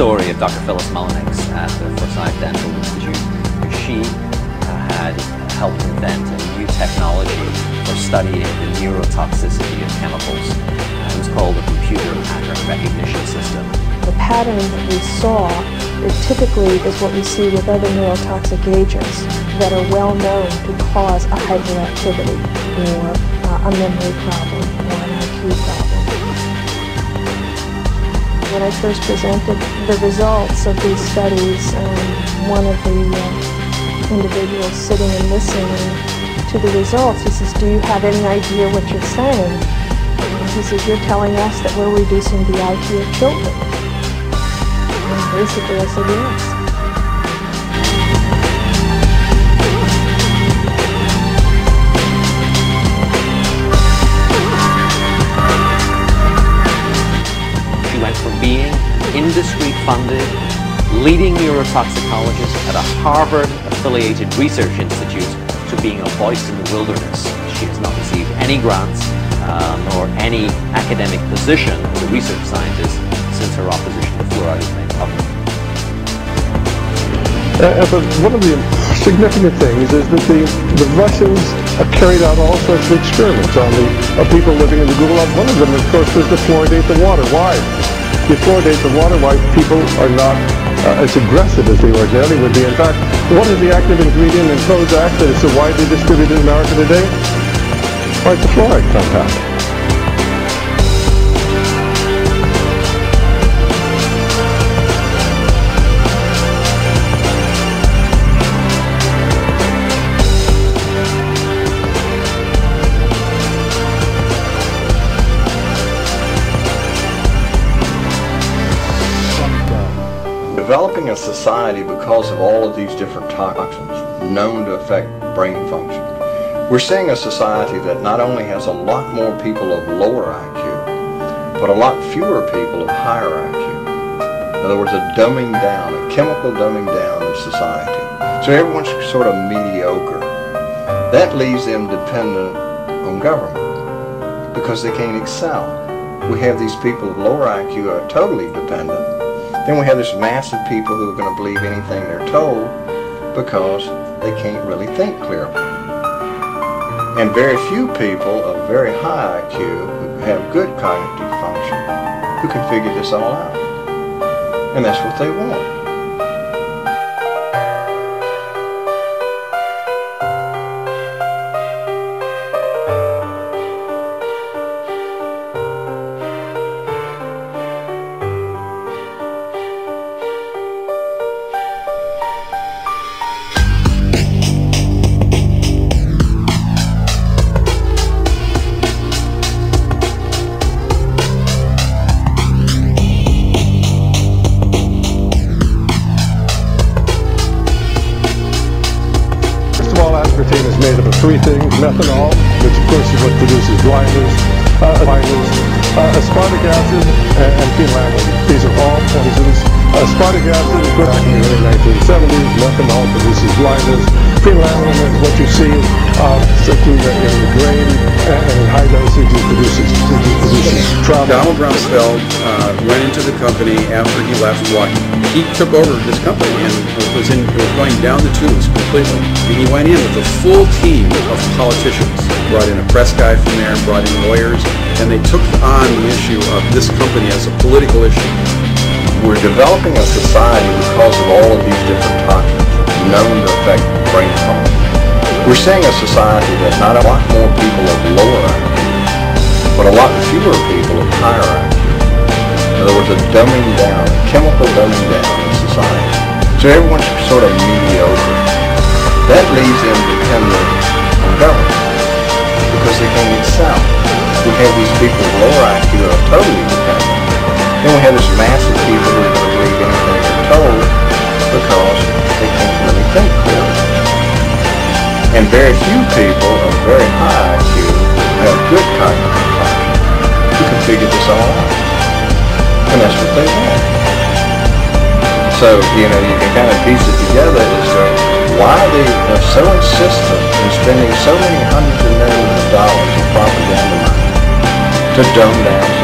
story of Dr. Phyllis Mullenix at the Forsyth Dental Institute, where she had helped invent a new technology for studying the neurotoxicity of chemicals. It was called the computer pattern recognition system. The pattern that we saw, it typically is what we see with other neurotoxic agents that are well known to cause a hyperactivity or a memory problem or an IQ problem. When I first presented the results of these studies, one of the individuals sitting and listening to the results, he says, "Do you have any idea what you're saying?" And he says, "You're telling us that we're reducing the IQ of children." And basically I said, yes. From being an industry-funded, leading neurotoxicologist at a Harvard-affiliated research institute to being a voice in the wilderness. She has not received any grants nor any academic position as a research scientist since her opposition to fluoride was made public. But one of the significant things is that the Russians carried out all sorts of experiments on the people living in the Gulag. One of them, of course, was to fluoridate the water. Why? You fluoridate the water, why people are not as aggressive as they ordinarily would be. In fact, what is the active ingredient in Prozac that is so widely distributed in America today? Why, it's a fluoride compound. Developing a society because of all of these different toxins known to affect brain function. We're seeing a society that not only has a lot more people of lower IQ, but a lot fewer people of higher IQ. In other words, a dumbing down, a chemical dumbing down of society. So everyone's sort of mediocre. That leaves them dependent on government because they can't excel. We have these people of lower IQ who are totally dependent. Then we have this mass of people who are going to believe anything they're told because they can't really think clearly. And very few people of very high IQ who have good cognitive function who can figure this all out. And that's what they want. Aspartame is made up of three things: methanol, which of course is what produces blindness, aspartic acid, and phenylalanine. These are all poisons. Aspartic acid, of course, back in the early 1970s, methanol produces blindness. Phenylalanine is what you see in the brain, and in high dosage it produces trauma. Donald Rumsfeld went into the company after he left Lockheed. He took over this company and it was going down the tubes completely. And he went in with a full team of politicians, brought in a press guy from there, brought in lawyers, and they took on the issue of this company as a political issue. We're developing a society because of all of these different toxins known to affect brain function. We're seeing a society that not a lot more people of lower IQ, but a lot fewer people of higher IQ. In other words, a dumbing down, a chemical dumbing down of society. So everyone's sort of mediocre. That leaves them dependent on government because they can't excel. We have these people with lower IQ who are totally dependent. Then we have this mass of people who are going to believe anything they're told because they can't really think clearly. And very few people of very high IQ who have good cognitive function who can figure this all out. And that's what they want. So, you can kind of piece it together as to why they are so insistent in spending so many hundreds of millions of dollars in propaganda money to dumb down